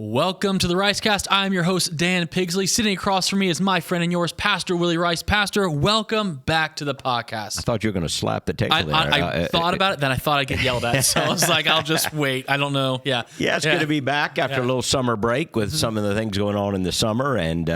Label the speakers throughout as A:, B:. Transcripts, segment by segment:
A: Welcome to the Ricecast. I'm your host, Dan Pigsley. Sitting across from me is my friend and yours, Pastor Willy Rice. Pastor, welcome back to the podcast.
B: I thought you were going to slap the table there.
A: I thought about it, then I thought I'd get yelled at. So I was like, I'll just wait. I don't know. Yeah,
B: it's good to be back after a little summer break with some of the things going on in the summer, and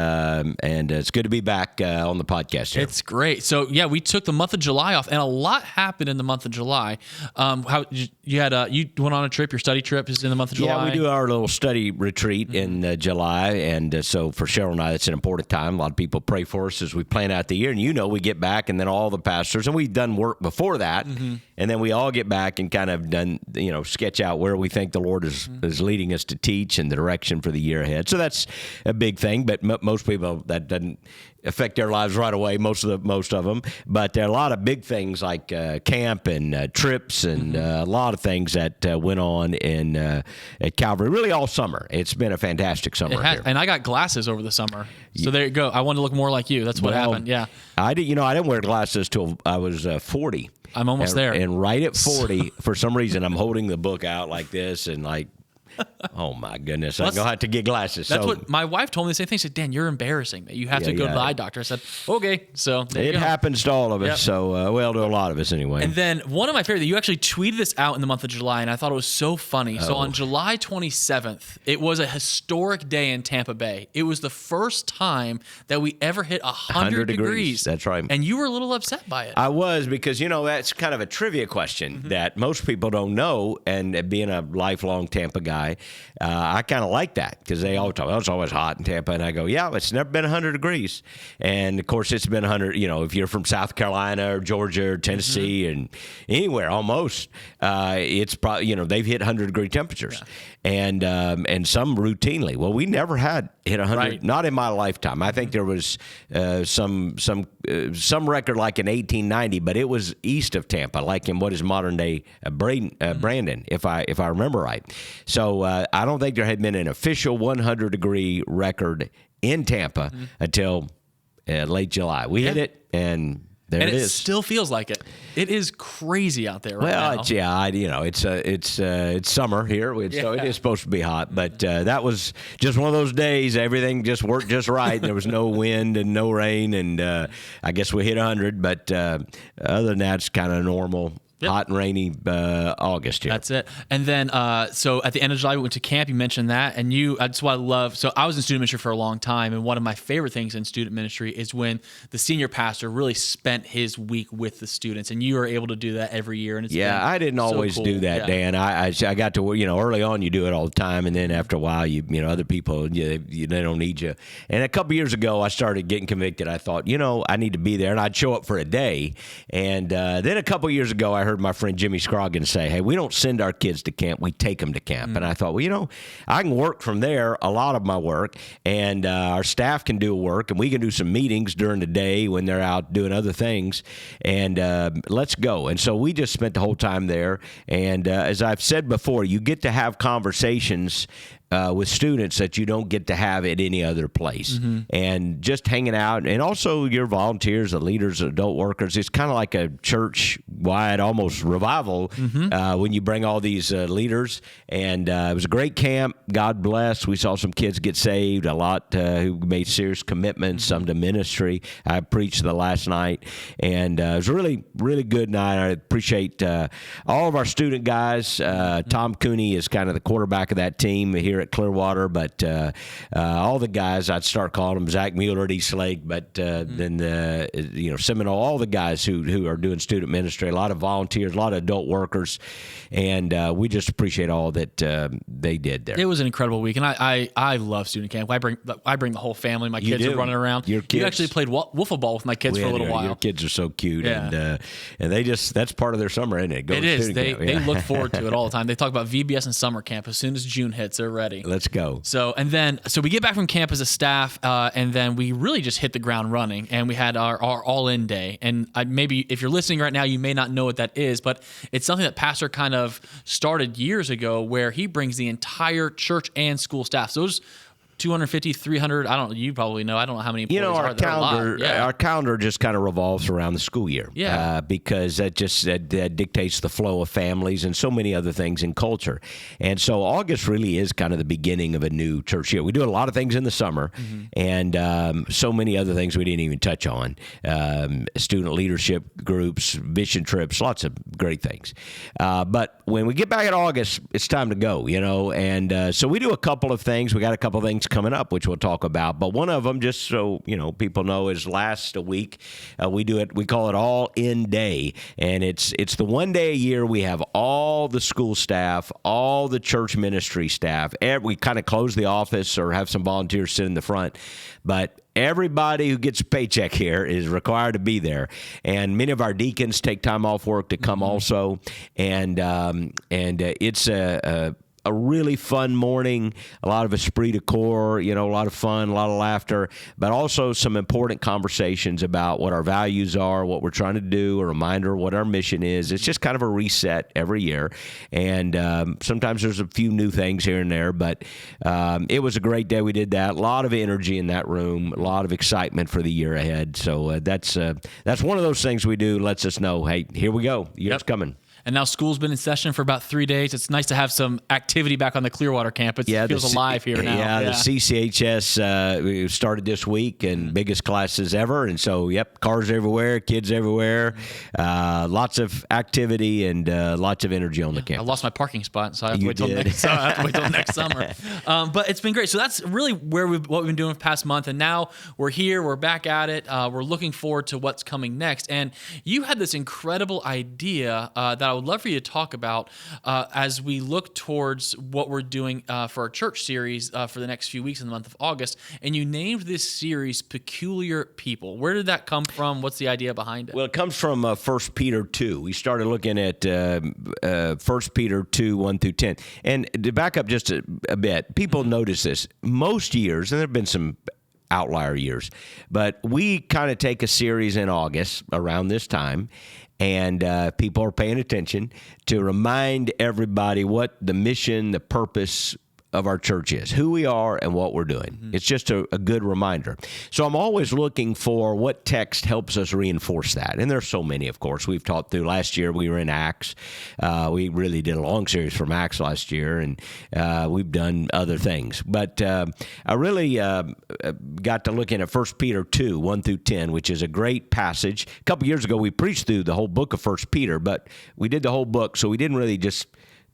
B: it's good to be back on the podcast here.
A: It's great. So, we took the month of July off, and a lot happened in the month of July. You went on a trip, your study trip is in the month of July?
B: Yeah, we do our little study retreat in July, and so for Cheryl and I, it's an important time. A lot of people pray for us as we plan out the year, and we get back, and then all the pastors, and we've done work before that, and then we all get back and kind of done, sketch out where we think the Lord is leading us to teach and the direction for the year ahead. So that's a big thing, but most people, that doesn't affect their lives right away, most of them. But there are a lot of big things like camp and trips and a lot of things that went on at Calvary, really all summer. It's been a fantastic summer here.
A: And I got glasses over the summer. So there you go. I wanted to look more like you. That's what happened. Yeah.
B: I didn't wear glasses till I was 40.
A: I'm almost there.
B: And right at 40, for some reason, I'm holding the book out like this and like, oh my goodness, I'm going to have to get glasses.
A: That's what my wife told me the same thing. She said, Dan, you're embarrassing me. You have to go to the eye doctor. I said, okay. So
B: it happens to all of us. Yep. So, to a lot of us anyway.
A: And then one of my favorite, you actually tweeted this out in the month of July, and I thought it was so funny. So on July 27th, it was a historic day in Tampa Bay. It was the first time that we ever hit 100 degrees.
B: That's right.
A: And you were a little upset by it.
B: I was, because, that's kind of a trivia question that most people don't know, and being a lifelong Tampa guy, I kind of like that, because they always talk, it's always hot in Tampa, and I go, it's never been 100 degrees. And, of course, it's been 100, if you're from South Carolina or Georgia or Tennessee and anywhere almost, it's probably, they've hit 100-degree temperatures. Yeah. And some routinely. Well, we never had hit 100, not in my lifetime. I think there was some record like in 1890, but it was east of Tampa, like in what is modern-day Brandon, if I remember right. So I don't think there had been an official 100-degree record in Tampa until late July. We hit it, and there it is.
A: It still feels like it. It is crazy out there right now.
B: It's summer here, so it is supposed to be hot. But that was just one of those days. Everything just worked just right. There was no wind and no rain, and I guess we hit 100. But other than that, it's kind of normal. Yep. Hot and rainy August here.
A: That's it. And then, so at the end of July, we went to camp. You mentioned that. And that's what I love. So I was in student ministry for a long time. And one of my favorite things in student ministry is when the senior pastor really spent his week with the students. And you are able to do that every year. And it's
B: I didn't always do that, Dan. I got to, early on you do it all the time. And then after a while, other people, they don't need you. And a couple years ago, I started getting convicted. I thought, I need to be there. And I'd show up for a day. And then a couple years ago, I heard my friend Jimmy Scroggins say, hey, we don't send our kids to camp, we take them to camp. And I thought, I can work from there, a lot of my work, and our staff can do work, and we can do some meetings during the day when they're out doing other things, and let's go. And so we just spent the whole time there, and as I've said before, you get to have conversations with students that you don't get to have at any other place. And just hanging out, and also your volunteers, the leaders, adult workers, it's kind of like a church-wide almost revival when you bring all these leaders. And it was a great camp. God bless. We saw some kids get saved, a lot who made serious commitments, some to ministry. I preached the last night, and it was a really, really good night. I appreciate all of our student guys. Tom Cooney is kind of the quarterback of that team here at Clearwater, but all the guys, I'd start calling them Zach Mueller at East Lake, but then Seminole, all the guys who are doing student ministry, a lot of volunteers, a lot of adult workers, and we just appreciate all that they did there.
A: It was an incredible week, and I love student camp. I bring the whole family. My kids are running around.
B: Your kids.
A: You actually played wiffle ball with my kids for a little while.
B: Your kids are so cute, and they that's part of their summer, isn't it?
A: It is. They look forward to it all the time. They talk about VBS and summer camp. As soon as June hits, they're ready.
B: Let's go.
A: So we get back from camp as a staff, and then we really just hit the ground running, and we had our all-in day. And maybe if you're listening right now, you may not know what that is, but it's something that Pastor kind of started years ago, where he brings the entire church and school staff. So those 250, 300. I don't. You probably know. I don't know how many employees
B: our calendar just kind of revolves around the school year.
A: Yeah.
B: Because that just that dictates the flow of families and so many other things in culture. And so August really is kind of the beginning of a new church year. We do a lot of things in the summer, and so many other things we didn't even touch on. Student leadership groups, mission trips, lots of great things. But when we get back in August, it's time to go, and so we do a couple of things. We got a couple of things coming up, which we'll talk about. But one of them, just so people know, is last week we call it All In Day, and it's the one day a year we have all the school staff, all the church ministry staff. We kind of close the office or have some volunteers sit in the front, but everybody who gets a paycheck here is required to be there, and many of our deacons take time off work to come also, and it's a really fun morning, a lot of esprit de corps, a lot of fun, a lot of laughter, but also some important conversations about what our values are, what we're trying to do, a reminder what our mission is. It's just kind of a reset every year, and sometimes there's a few new things here and there, but it was a great day. We did that. A lot of energy in that room, a lot of excitement for the year ahead. So that's one of those things we do. Lets us know, hey, here we go. Year's coming.
A: And now school's been in session for about 3 days. It's nice to have some activity back on the Clearwater campus. It feels alive here now.
B: Yeah, the CCHS started this week, and biggest classes ever. And so, cars everywhere, kids everywhere, lots of activity and lots of energy on the campus.
A: I lost my parking spot, so I have to wait till next summer. But it's been great. So that's really what we've been doing for the past month. And now we're here. We're back at it. We're looking forward to what's coming next. And you had this incredible idea that I would love for you to talk about as we look towards what we're doing for our church series for the next few weeks in the month of August. And you named this series Peculiar People. Where did that come from? What's the idea behind it?
B: Well, it comes from 1 Peter 2. We started looking at 1 Peter 2, 1 through 10. And to back up just a bit, people notice this. Most years, and there have been some outlier years, but we kind of take a series in August around this time, and people are paying attention to remind everybody what the mission, the purpose of our church is, who we are and what we're doing. It's just a good reminder. So I'm always looking for what text helps us reinforce that. And there's so many, of course. We've taught through last year. We were in Acts. We really did a long series from Acts last year, and we've done other things. But I really got to looking at 1 Peter 2, 1 through 10, which is a great passage. A couple years ago, we preached through the whole book of 1 Peter, but we did the whole book, so we didn't really just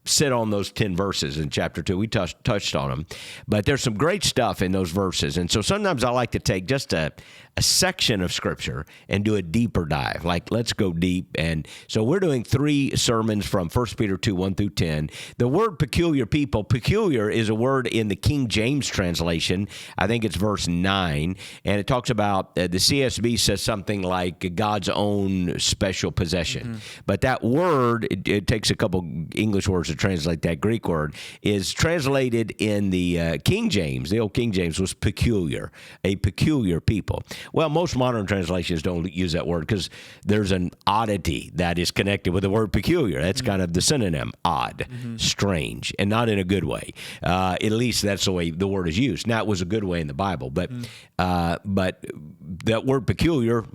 B: sit on those 10 verses in chapter 2. We touched on them. But there's some great stuff in those verses. And so sometimes I like to take just a section of Scripture and do a deeper dive. Like, let's go deep. And so we're doing 3 sermons from 1 Peter 2, 1 through 10. The word peculiar people, peculiar is a word in the King James translation. I think it's verse 9. And it talks about, the CSB says something like God's own special possession. But that word, it takes a couple English words to translate that Greek word, is translated in the King James. The old King James was peculiar, a peculiar people. Well, most modern translations don't use that word because there's an oddity that is connected with the word peculiar. That's kind of the synonym, odd, strange, and not in a good way. At least that's the way the word is used. Now, it was a good way in the Bible, but that word peculiar,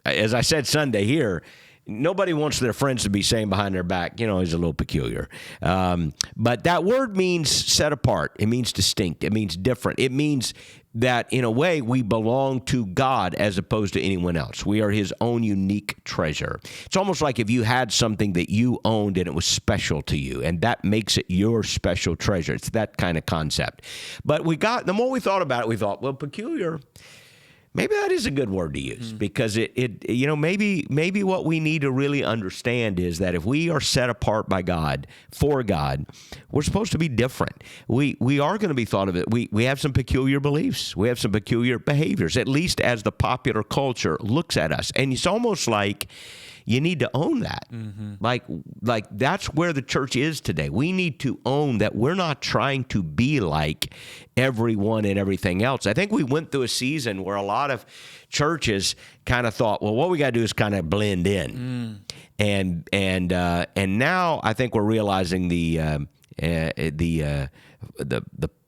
B: as I said Sunday here, nobody wants their friends to be saying behind their back, he's a little peculiar. But that word means set apart. It means distinct. It means different. It means that, in a way, we belong to God as opposed to anyone else. We are His own unique treasure. It's almost like if you had something that you owned and it was special to you, and that makes it your special treasure. It's that kind of concept. But the more we thought about it, we thought, well, peculiar, maybe that is a good word to use because maybe what we need to really understand is that if we are set apart by God, for God, we're supposed to be different. We are going to be thought of it. We have some peculiar beliefs. We have some peculiar behaviors, at least as the popular culture looks at us. And it's almost like you need to own that. Like that's where the church is today. We need to own that we're not trying to be like everyone and everything else. I think we went through a season where a lot of churches kind of thought, well, what we got to do is kind of blend in. And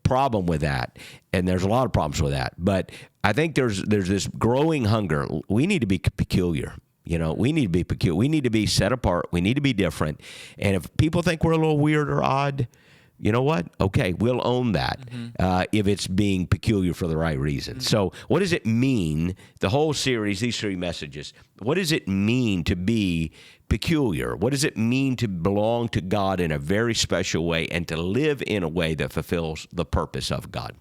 B: problem with that, and there's a lot of problems with that. But I think there's this growing hunger. We need to be peculiar. We need to be peculiar. We need to be set apart. We need to be different. And if people think we're a little weird or odd, you know what? Okay, we'll own that if it's being peculiar for the right reason. So what does it mean, the whole series, these 3 messages, what does it mean to be peculiar? What does it mean to belong to God in a very special way and to live in a way that fulfills the purpose of God?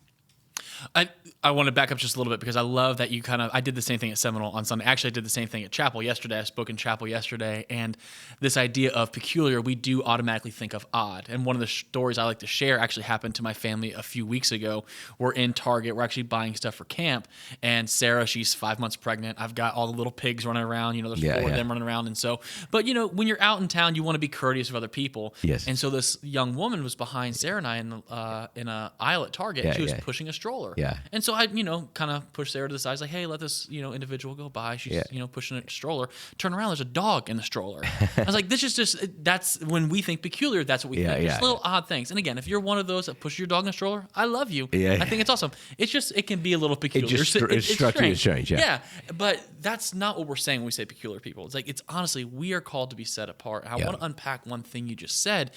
A: I want to back up just a little bit because I love that I did the same thing at Seminole on Sunday. Actually, I did the same thing at chapel yesterday. I spoke in chapel yesterday, and this idea of peculiar, we do automatically think of odd. And one of the stories I like to share actually happened to my family a few weeks ago. We're in Target. We're actually buying stuff for camp, and Sarah, she's 5 months pregnant. I've got all the little pigs running around. There's 4 of them running around. And so, but when you're out in town, you want to be courteous of other people.
B: Yes.
A: And so this young woman was behind Sarah and I in an aisle at Target. And she was pushing a stroller.
B: Yeah.
A: And so I, kind of pushed Sarah to the side. I was like, hey, let this, individual go by. She's, pushing a stroller. Turn around, there's a dog in the stroller. I was like, this is just, that's when we think peculiar, that's what we think. Just little odd things. And again, if you're one of those that pushes your dog in a stroller, I love you. I think it's awesome. It's just, it can be a little peculiar.
B: It struck you as strange.
A: Yeah. But that's not what we're saying when we say peculiar people. It's like, it's honestly, we are called to be set apart. I want to unpack one thing you just said.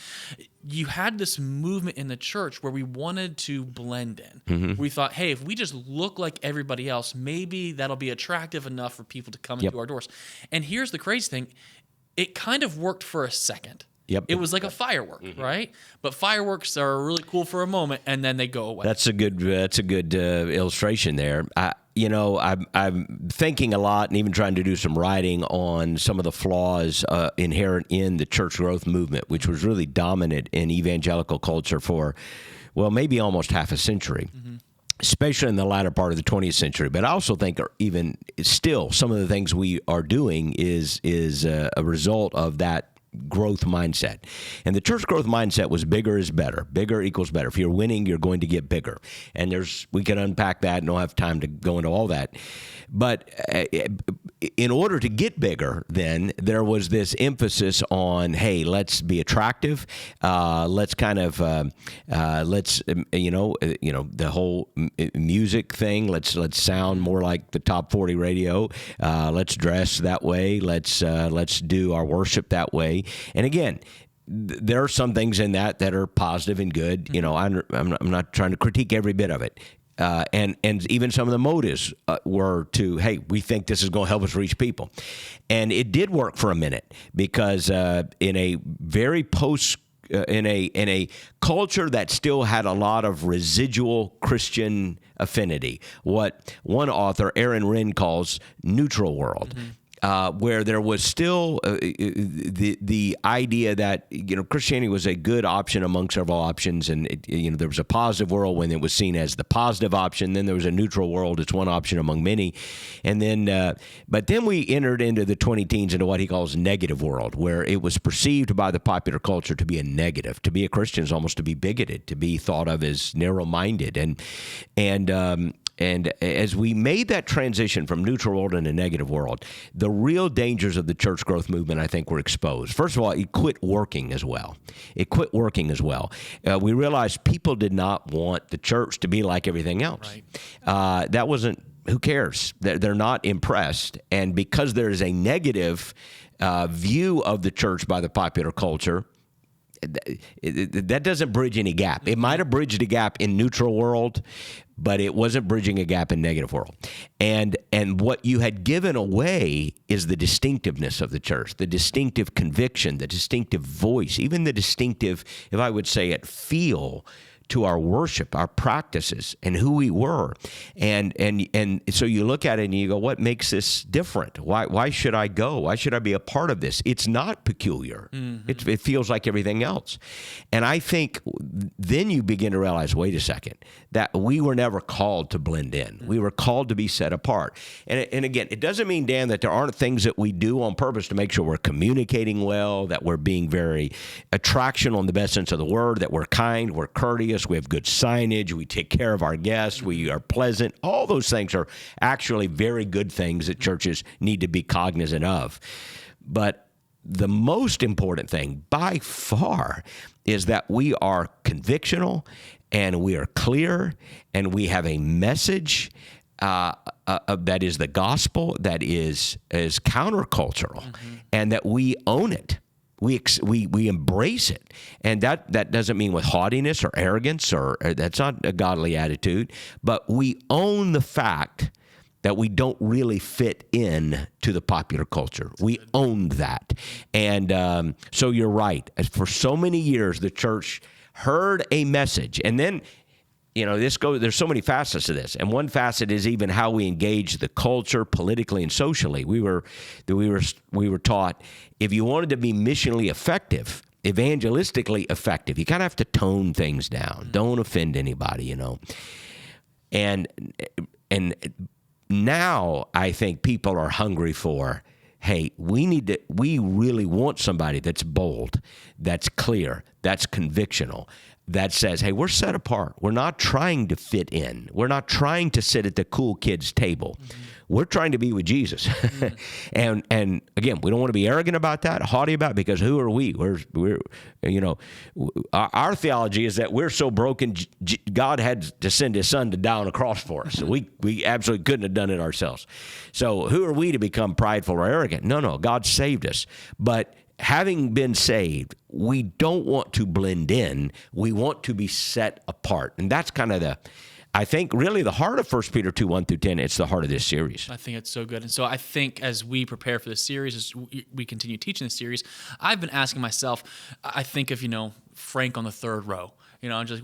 A: You had this movement in the church where we wanted to blend in. We thought, hey, if we just look like everybody else, maybe that'll be attractive enough for people to come into our doors. And here's the crazy thing. It kind of worked for a second. It was like a firework, right? But fireworks are really cool for a moment, and then they go away.
B: That's a good illustration there. I'm thinking a lot and even trying to do some writing on some of the flaws inherent in the church growth movement, which was really dominant in evangelical culture for, well, maybe almost half a century. Especially in the latter part of the 20th century. But I also think even still some of the things we are doing is a result of that growth mindset. And the church growth mindset was bigger is better. Bigger equals better. If you're winning, you're going to get bigger. And we can unpack that and don't have time to go into all that. But in order to get bigger, then there was this emphasis on, hey, let's be attractive. Let's kind of the whole music thing. Let's sound more like the top 40 radio. Let's dress that way. Let's do our worship that way. And again, there are some things in that are positive and good. I'm not trying to critique every bit of it. And even some of the motives were to, hey, we think this is going to help us reach people. And it did work for a minute because in a very in a culture that still had a lot of residual Christian affinity, what one author, Aaron Wren, calls neutral world. Where there was still the idea that Christianity was a good option among several options, and there was a positive world when it was seen as the positive option. Then there was a neutral world; it's one option among many, and then but then we entered into the 20 teens into what he calls negative world, where it was perceived by the popular culture to be a negative. To be a Christian is almost to be bigoted, to be thought of as narrow-minded, and as we made that transition from neutral world into negative world, the real dangers of the church growth movement, I think, were exposed. First of all, it quit working as well. We realized people did not want the church to be like everything else. Right. That wasn't, who cares? They're not impressed. And because there is a negative view of the church by the popular culture, that doesn't bridge any gap. It might have bridged a gap in neutral world, but it wasn't bridging a gap in negative world. And what you had given away is the distinctiveness of the church, the distinctive conviction, the distinctive voice, even the distinctive, if I would say it, feel to our worship, our practices, and who we were. And so you look at it and you go, what makes this different? Why should I go? Why should I be a part of this? It's not peculiar. It feels like everything else. And I think then you begin to realize, wait a second, that we were never called to blend in. We were called to be set apart. And again, it doesn't mean, Dan, that there aren't things that we do on purpose to make sure we're communicating well, that we're being very attractional in the best sense of the word, that we're kind, we're courteous, we have good signage, we take care of our guests, we are pleasant. All those things are actually very good things that churches need to be cognizant of. But the most important thing by far is that we are convictional and we are clear, and we have a message that is the gospel, that is countercultural, and that we own it. We embrace it, and that doesn't mean with haughtiness or arrogance, or that's not a godly attitude. But we own the fact that we don't really fit in to the popular culture. We owned that, and so you're right. For so many years, the church heard a message, and then, there's so many facets to this, and one facet is even how we engage the culture politically and socially. We were taught, if you wanted to be missionally effective, evangelistically effective, you kind of have to tone things down. Don't offend anybody, And now I think people are hungry for, hey, we really want somebody that's bold, that's clear, that's convictional, that says, hey, we're set apart. We're not trying to fit in. We're not trying to sit at the cool kids' table. We're trying to be with Jesus. And again, we don't want to be arrogant about that, haughty about it, because who are we? Our theology is that we're so broken, God had to send his son to die on a cross for us. So we absolutely couldn't have done it ourselves. So who are we to become prideful or arrogant? No, God saved us. But having been saved, we don't want to blend in. We want to be set apart. And that's kind of I think, really the heart of 1 Peter 2, 1 through 10. It's the heart of this series.
A: I think it's so good. And so I think as we prepare for this series, as we continue teaching this series, I've been asking myself, I think of, Frank on the third row. Just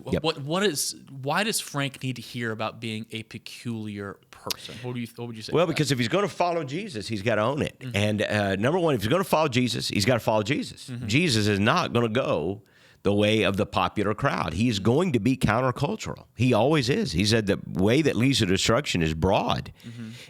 A: why does Frank need to hear about being a peculiar person? What would you say?
B: Well, because if he's going to follow Jesus, he's got to own it. And number one, if he's going to follow Jesus, he's got to follow Jesus. Jesus is not going to go the way of the popular crowd. He's going to be countercultural. He always is. He said the way that leads to destruction is broad.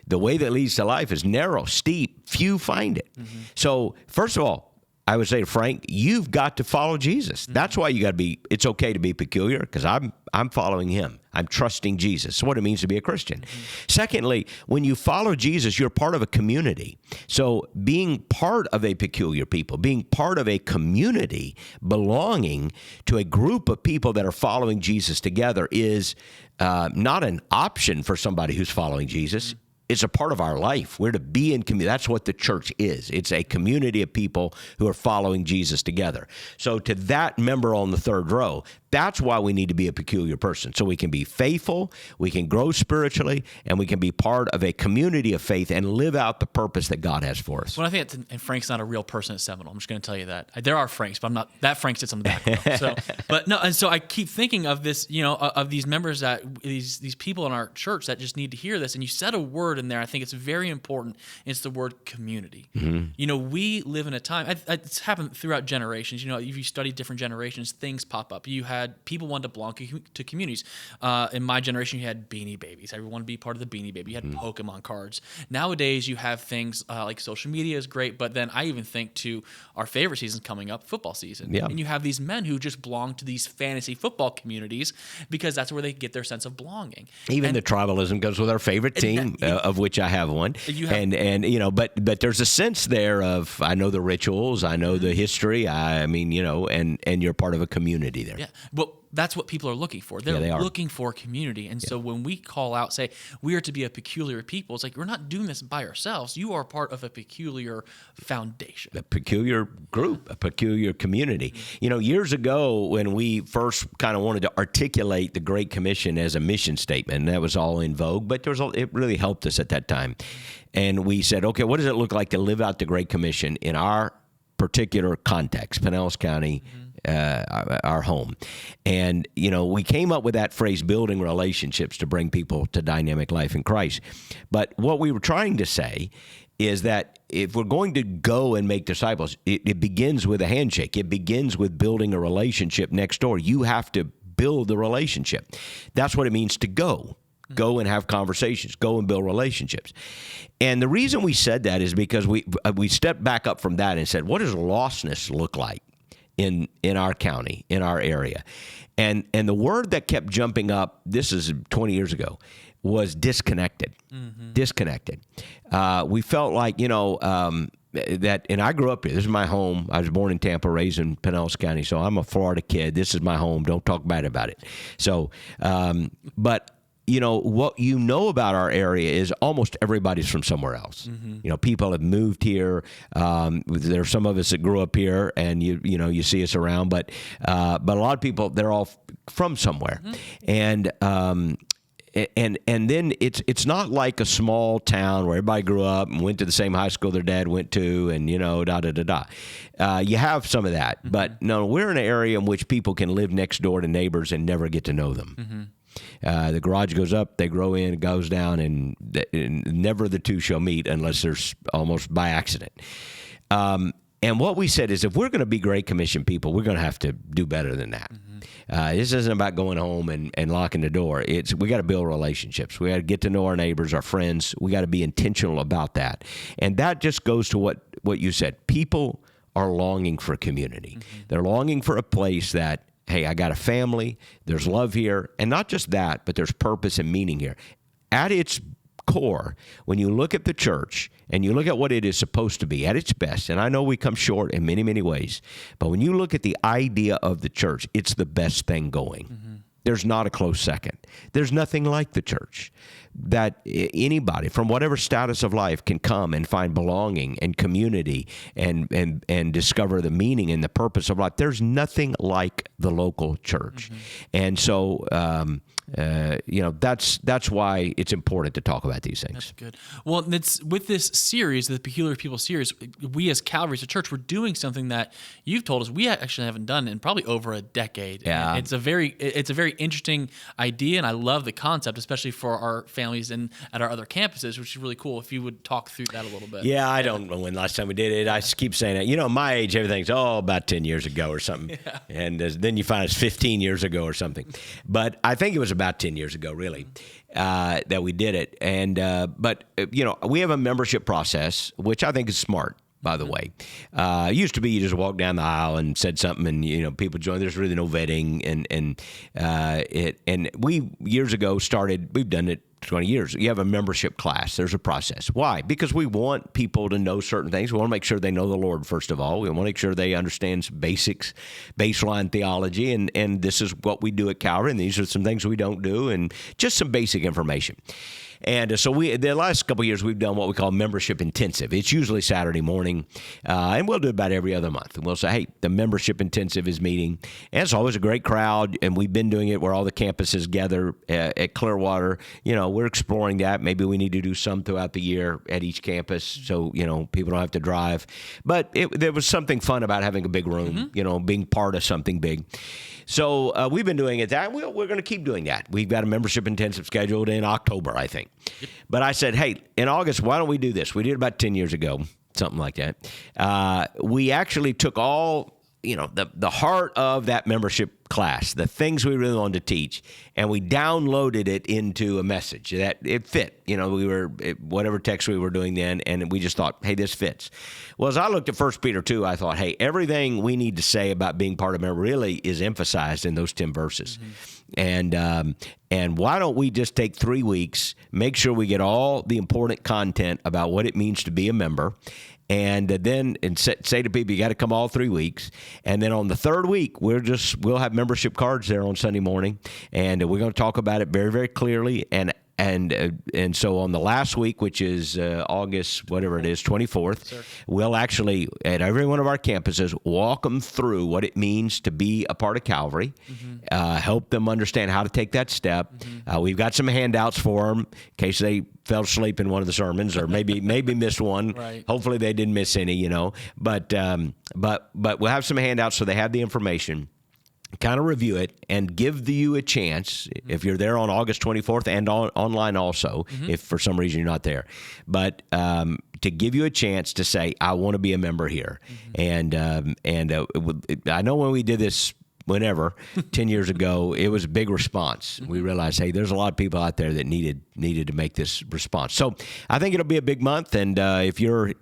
B: The way that leads to life is narrow, steep. Few find it. So, first of all, I would say to Frank, you've got to follow Jesus. That's why you got to be, it's okay to be peculiar, because I'm following him. I'm trusting Jesus. That's what it means to be a Christian. Secondly, when you follow Jesus, you're part of a community. So being part of a peculiar people, being part of a community, belonging to a group of people that are following Jesus together is not an option for somebody who's following Jesus. It's a part of our life. We're to be in community. That's what the church is. It's a community of people who are following Jesus together. So to that member on the third row, that's why we need to be a peculiar person. So we can be faithful, we can grow spiritually, and we can be part of a community of faith and live out the purpose that God has for us.
A: Well, I think and Frank's not a real person at Seminole. I'm just going to tell you that. There are Franks, but I'm not. That Frank sits on the back row. So, but no, and so I keep thinking of this, of these members that these people in our church that just need to hear this. And you said a word in there. I think it's very important. It's the word community. We live in a time. It's happened throughout generations. If you study different generations, things pop up. You had people wanted to belong to communities. In my generation, you had Beanie Babies. Everyone wanted to be part of the Beanie Baby. You had Pokemon cards. Nowadays, you have things like social media is great, but then I even think to our favorite season coming up, football season. And you have these men who just belong to these fantasy football communities because that's where they get their sense of belonging.
B: Even the tribalism goes with our favorite team, of which I have one. But there's a sense there of, I know the rituals, I know the history, and you're part of a community there.
A: Yeah, but that's what people are looking for. They're looking for community. And so when we call out, say, we are to be a peculiar people, it's like we're not doing this by ourselves. You are part of a peculiar foundation.
B: A peculiar group, a peculiar community. Years ago when we first kind of wanted to articulate the Great Commission as a mission statement, and that was all in vogue, but it really helped us at that time. And we said, okay, what does it look like to live out the Great Commission in our particular context, Pinellas County, our home? And, we came up with that phrase, building relationships to bring people to dynamic life in Christ. But what we were trying to say is that if we're going to go and make disciples, it begins with a handshake. It begins with building a relationship next door. You have to build the relationship. That's what it means to go. Go and have conversations. Go and build relationships. And the reason we said that is because we stepped back up from that and said, what does lostness look like in our county, in our area? And the word that kept jumping up, this is 20 years ago, was disconnected. Disconnected. We felt like, and I grew up here. This is my home. I was born in Tampa, raised in Pinellas County, so I'm a Florida kid. This is my home. Don't talk bad about it. So, but what you know about our area is almost everybody's from somewhere else. People have moved here. There's some of us that grew up here, and you see us around, but a lot of people, they're all from somewhere, and then it's not like a small town where everybody grew up and went to the same high school their dad went to, and you have some of that, but no, we're in an area in which people can live next door to neighbors and never get to know them. The garage goes up, they grow in, it goes down, and never the two shall meet unless there's almost by accident. And what we said is, if we're going to be Great Commission people, we're going to have to do better than that. This isn't about going home and locking the door. We got to build relationships. We got to get to know our neighbors, our friends. We got to be intentional about that. And that just goes to what you said. People are longing for community. They're longing for a place that, hey, I got a family, there's love here, and not just that, but there's purpose and meaning here. At its core, when you look at the church and you look at what it is supposed to be at its best, and I know we come short in many, many ways, but when you look at the idea of the church, it's the best thing going. There's not a close second. There's nothing like the church that anybody from whatever status of life can come and find belonging and community and discover the meaning and the purpose of life. There's nothing like the local church. And so, that's why it's important to talk about these things.
A: That's good. Well, it's with this series, the Peculiar People series, we as Calvary as a church, we're doing something that you've told us we actually haven't done in probably over a decade.
B: Yeah.
A: And it's a very interesting idea, and I love the concept, especially for our families and at our other campuses, which is really cool. If you would talk through that a little bit.
B: Yeah, I don't know when last time we did it. I keep saying that. My age, everything's about 10 years ago or something. Yeah. And then you find it's 15 years ago or something. But I think it was about 10 years ago, really, that we did it. And but we have a membership process, which I think is smart. By the way, it used to be you just walked down the aisle and said something, and people joined. There's really no vetting, and we years ago started. We've done it 20 years. You have a membership class. There's a process. Why? Because we want people to know certain things. We want to make sure they know the Lord, first of all. We want to make sure they understand basics, baseline theology, and this is what we do at Calvary, and these are some things we don't do, and just some basic information. And so the last couple of years, we've done what we call membership intensive. It's usually Saturday morning, and we'll do it about every other month. And we'll say, hey, the membership intensive is meeting. And it's always a great crowd, and we've been doing it where all the campuses gather at Clearwater. We're exploring that. Maybe we need to do some throughout the year at each campus so, people don't have to drive. But there was something fun about having a big room, being part of something big. So we've been doing it that. We're going to keep doing that. We've got a membership intensive scheduled in October, I think. But I said, hey, in August, why don't we do this? We did it about 10 years ago, something like that. We actually took all, the heart of that membership class, the things we really wanted to teach, and we downloaded it into a message that it fit. Whatever text we were doing then, and we just thought, hey, this fits. Well, as I looked at 1 Peter 2, I thought, hey, everything we need to say about being part of a member really is emphasized in those 10 verses. And why don't we just take 3 weeks, make sure we get all the important content about what it means to be a member, and then say to people, you got to come all 3 weeks. And then on the third week, we'll have membership cards there on Sunday morning, and we're going to talk about it very, very clearly. And so on the last week, which is August, whatever it is, 24th, sure, we'll actually, at every one of our campuses, walk them through what it means to be a part of Calvary, help them understand how to take that step. We've got some handouts for them in case they fell asleep in one of the sermons or maybe missed one. Right. Hopefully they didn't miss any, But we'll have some handouts so they have the information. Kind of review it and give you a chance, if you're there on August 24th and online also, if for some reason you're not there, but to give you a chance to say, I want to be a member here. And I know when we did this, 10 years ago, it was a big response. We realized, hey, there's a lot of people out there that needed needed to make this response. So I think it'll be a big month, and if you're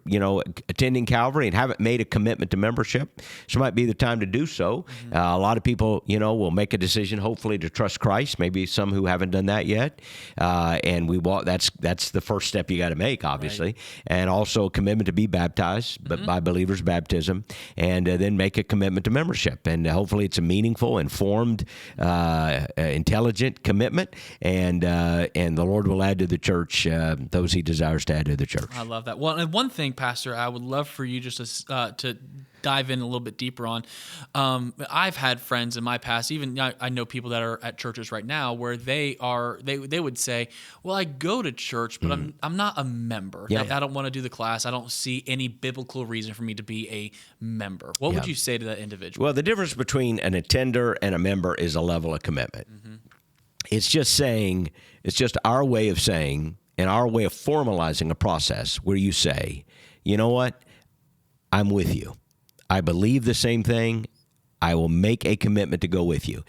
B: attending Calvary and haven't made a commitment to membership, this might be the time to do so. A lot of people will make a decision hopefully to trust Christ. Maybe some who haven't done that yet, and that's the first step you got to make, obviously, right. And also a commitment to be baptized, but by believers' baptism, and then make a commitment to membership. And hopefully it's a meaningful, informed, intelligent commitment, and the Lord will add to the church those He desires to add to the church.
A: I love that. Well, and one thing, Pastor, I would love for you just to dive in a little bit deeper on. I've had friends in my past, even I know people that are at churches right now where they would say, well, I go to church, but I'm not a member.
B: Yeah.
A: I don't want to do the class. I don't see any biblical reason for me to be a member. What would you say to that individual?
B: Well, the difference between an attender and a member is a level of commitment. It's just our way of saying and our way of formalizing a process where you say, you know what? I'm with you. I believe the same thing. I will make a commitment to go with you.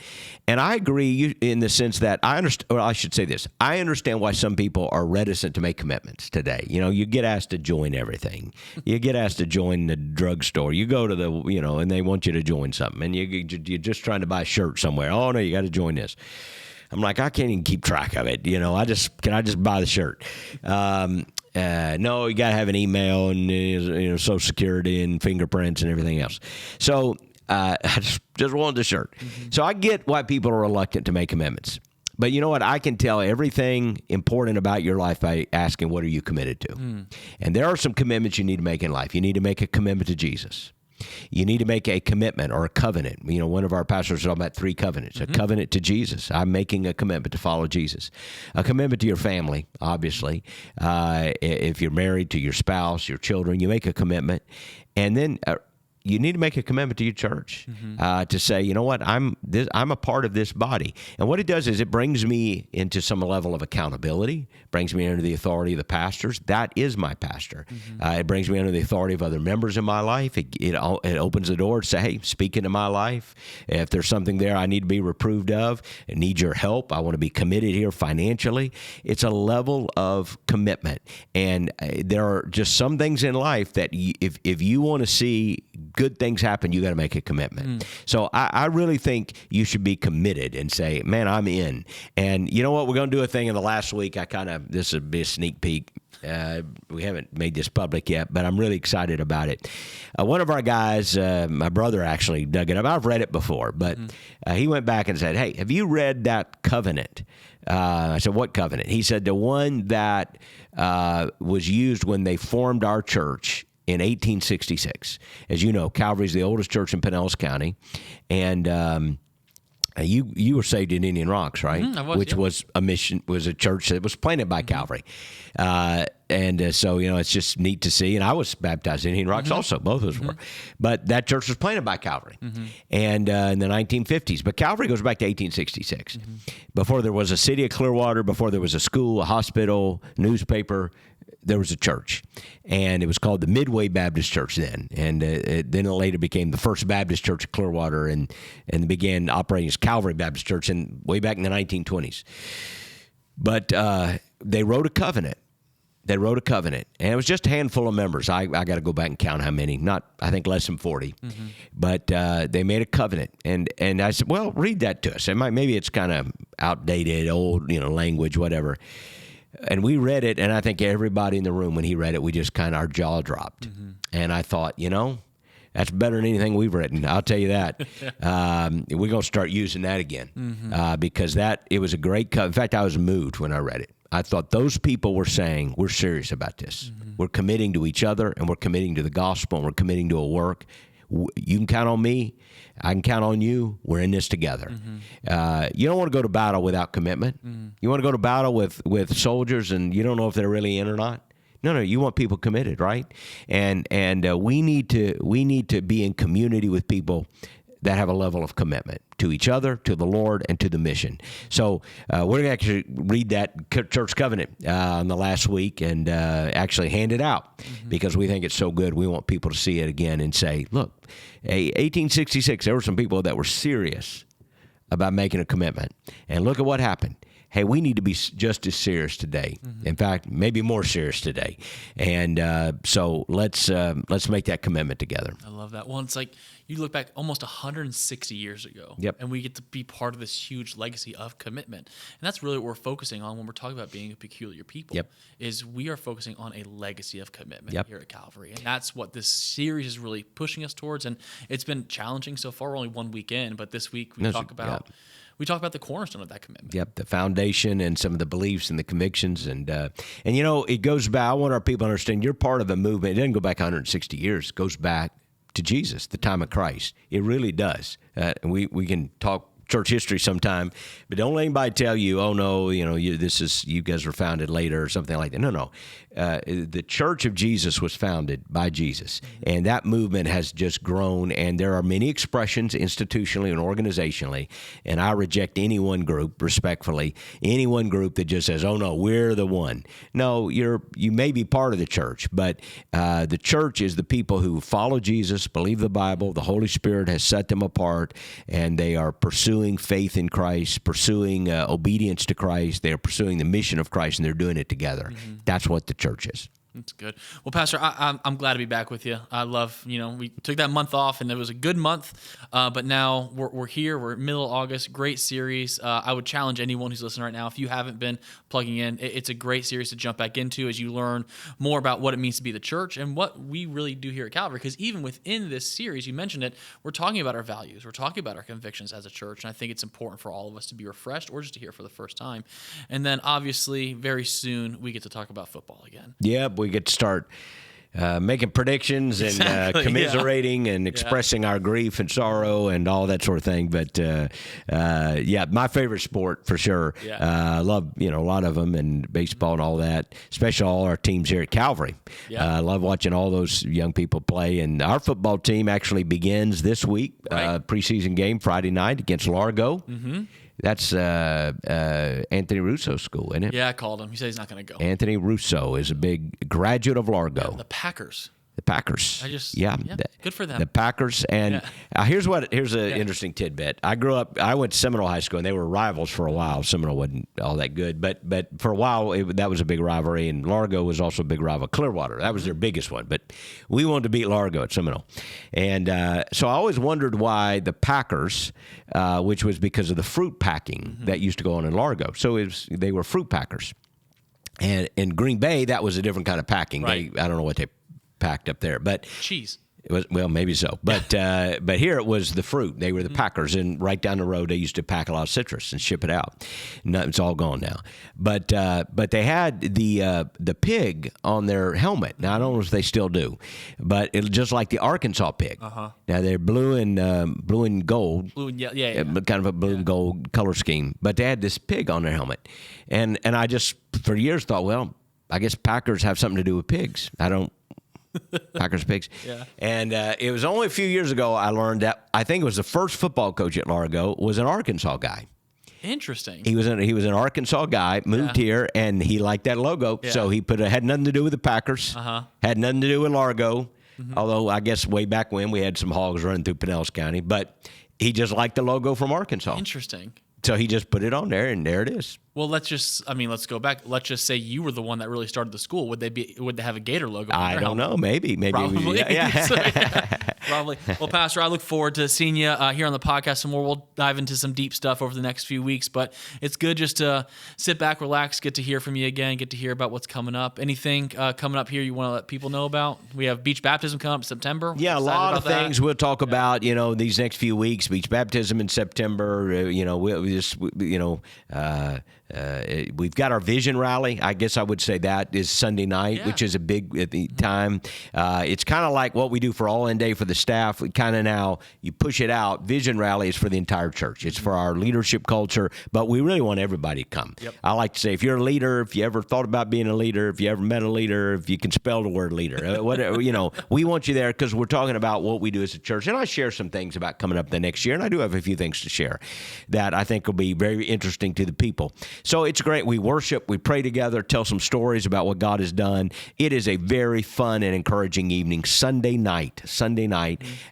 B: And I agree in the sense that I understand why some people are reticent to make commitments today. You get asked to join everything. You get asked to join the drugstore. You go to and they want you to join something. And you're just trying to buy a shirt somewhere. Oh, no, you got to join this. I'm like, I can't even keep track of it. Can I just buy the shirt? No, you got to have an email and Social Security and fingerprints and everything else. So I just wanted the shirt. So I get why people are reluctant to make commitments. But you know what? I can tell everything important about your life by asking, what are you committed to? And there are some commitments you need to make in life. You need to make a commitment to Jesus. You need to make a commitment or a covenant. One of our pastors was talking about 3 covenants. A covenant to Jesus. I'm making a commitment to follow Jesus. A commitment to your family, obviously. If you're married, to your spouse, your children, you make a commitment. And then you need to make a commitment to your church to say, you know what, I'm a part of this body. And what it does is it brings me into some level of accountability, brings me under the authority of the pastors. That is my pastor. It brings me under the authority of other members in my life. It opens the door to say, hey, speak into my life. If there's something there I need to be reproved of, I need your help. I want to be committed here financially. It's a level of commitment. And there are just some things in life that if you want to see good things happen, you got to make a commitment. So I really think you should be committed and say, man, I'm in. And you know what? We're going to do a thing in the last week. This will be a sneak peek. We haven't made this public yet, but I'm really excited about it. One of our guys, my brother actually dug it up. I've read it before, but he went back and said, hey, have you read that covenant? I said, what covenant? He said, the one that was used when they formed our church in 1866. As you know, Calvary is the oldest church in Pinellas County, and you were saved in Indian Rocks, right?
A: I was,
B: which was a church that was planted by Calvary, and so it's just neat to see. And I was baptized in Indian Rocks also, both of us were, but that church was planted by Calvary, and in the 1950s. But Calvary goes back to 1866. Before there was a city of Clearwater, before there was a school, a hospital, newspaper, there was a church, and it was called the Midway Baptist Church then, and then it later became the First Baptist Church of Clearwater, and began operating as Calvary Baptist Church way back in the 1920s. But they wrote a covenant. And it was just a handful of members. I got to go back and count how many. I think less than 40. But they made a covenant, and I said, well, read that to us. Maybe it's kind of outdated, old, language, whatever. And we read it, and I think everybody in the room, when he read it, we just our jaw dropped. And I thought, that's better than anything we've written. I'll tell you that. We're going to start using that again because it was a great covenant. In fact, I was moved when I read it. I thought those people were saying, we're serious about this. We're committing to each other, and we're committing to the gospel, and we're committing to a work. You can count on me. I can count on you. We're in this together. You don't want to go to battle without commitment. You want to go to battle with soldiers and you don't know if they're really in or not. No, you want people committed, right? And we need to be in community with people that have a level of commitment to each other, to the Lord, and to the mission. So we're going to actually read that church covenant in the last week and actually hand it out because we think it's so good. We want people to see it again and say, look, 1866, there were some people that were serious about making a commitment. And look at what happened. hey, we need to be just as serious today. In fact, maybe more serious today. And so let's make that commitment together.
A: I love that. Well, it's like you look back almost 160 years ago, and we get to be part of this huge legacy of commitment. And that's really what we're focusing on when we're talking about being a peculiar people, is we are focusing on a legacy of commitment here at Calvary. And that's what this series is really pushing us towards. And it's been challenging so far. We're only 1 week in, but this week we talk about the cornerstone of that commitment.
B: The foundation and some of the beliefs and the convictions. And it goes back. I want our people to understand you're part of a movement. It doesn't go back 160 years. It goes back to Jesus, the time of Christ. It really does. We can talk church history sometime, but don't let anybody tell you, oh no, you guys were founded later or something like that. No. The Church of Jesus was founded by Jesus, and that movement has just grown, and there are many expressions institutionally and organizationally, and I reject any one group, respectfully, any one group that just says, oh no, we're the one. No, you may be part of the church, but the church is the people who follow Jesus, believe the Bible, the Holy Spirit has set them apart, and they are pursuing faith in Christ, pursuing obedience to Christ, they are pursuing the mission of Christ, and they're doing it together. That's what the church is.
A: That's good. Well, Pastor, I'm glad to be back with you. I love, we took that month off, and it was a good month, but now we're here. We're middle of August. Great series. I would challenge anyone who's listening right now, if you haven't been plugging in, it's a great series to jump back into as you learn more about what it means to be the church and what we really do here at Calvary. Because even within this series, you mentioned it, we're talking about our values. We're talking about our convictions as a church, and I think it's important for all of us to be refreshed or just to hear for the first time. And then, obviously, very soon, we get to talk about football again.
B: Yep, we get to start making predictions and commiserating and expressing our grief and sorrow and all that sort of thing. But my favorite sport for sure. I love a lot of them, and baseball and all that. Especially all our teams here at Calvary. I love watching all those young people play. And our football team actually begins this week. Preseason game Friday night against Largo. That's Anthony Russo's school, isn't it?
A: Yeah, I called him. He said he's not going to go.
B: Anthony Russo is a big graduate of Largo.
A: The Packers.
B: The Packers.
A: Good for them.
B: The Packers. And here's an interesting tidbit. I went to Seminole High School, and they were rivals for a while. Seminole wasn't all that good, but for a while, that was a big rivalry, and Largo was also a big rival. Clearwater, that was their biggest one, but we wanted to beat Largo at Seminole. And so I always wondered why the Packers, which was because of the fruit packing that used to go on in Largo. So they were fruit packers. And in Green Bay, that was a different kind of packing.
A: Right.
B: I don't know what they packed up there, but
A: cheese.
B: It was, well, maybe so, but here it was the fruit. They were the packers, and right down the road they used to pack a lot of citrus and ship it out. No, it's all gone now. But they had the pig on their helmet. Now I don't know if they still do, but it was just like the Arkansas pig. Now they're blue and gold.
A: Blue and
B: kind of a blue and gold color scheme. But they had this pig on their helmet, and I just for years thought, well, I guess Packers have something to do with pigs. I don't. Packers pigs. And it was only a few years ago I learned that I think it was the first football coach at Largo was an Arkansas guy.
A: Interesting.
B: He was an Arkansas guy, moved here, and he liked that logo. So he had nothing to do with the Packers, had nothing to do with Largo, although I guess way back when we had some hogs running through Pinellas County, but he just liked the logo from Arkansas.
A: Interesting.
B: So he just put it on there, and there it is.
A: Well, let's go back. Let's just say you were the one that really started the school. Would they have a Gator logo?
B: I don't know. Maybe.
A: Probably. Probably. Well, Pastor, I look forward to seeing you here on the podcast some more. We'll dive into some deep stuff over the next few weeks, but it's good just to sit back, relax, get to hear from you again, get to hear about what's coming up. Anything coming up here you want to let people know about? We have beach baptism coming up in September.
B: Yeah, a lot of things we'll talk about. These next few weeks. Beach baptism in September. We've got our vision rally. I guess I would say that is Sunday night, which is a big time. It's kind of like what we do for All In Day for the staff. We kind of now you push it out. Vision rally is for the entire church. It's for our leadership culture, but we really want everybody to come. I like to say, if you're a leader, if you ever thought about being a leader, if you ever met a leader, if you can spell the word leader, whatever, we want you there because we're talking about what we do as a church. And I share some things about coming up the next year, and I do have a few things to share that I think will be very interesting to the people. so it's great. We worship, we pray together, tell some stories about what God has done. It is a very fun and encouraging evening. Sunday night.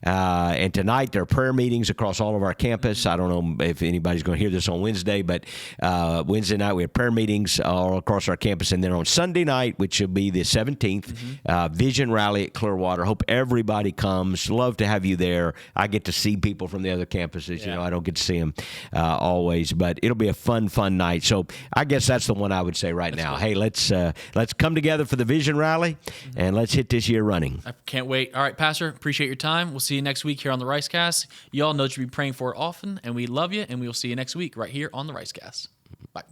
B: And tonight there are prayer meetings across all of our campus. I don't know if anybody's going to hear this on Wednesday, but Wednesday night we have prayer meetings all across our campus. And then on Sunday night, which will be the 17th, Vision Rally at Clearwater. Hope everybody comes. Love to have you there. I get to see people from the other campuses. You know, I don't get to see them always, but it'll be a fun night. So I guess that's the one I would say right now. Hey, let's come together for the Vision Rally, and let's hit this year running.
A: I can't wait. All right, Pastor, appreciate your time. We'll see you next week here on the Ricecast. You all know to be praying for it often, and we love you, and we will see you next week right here on the Ricecast. Bye.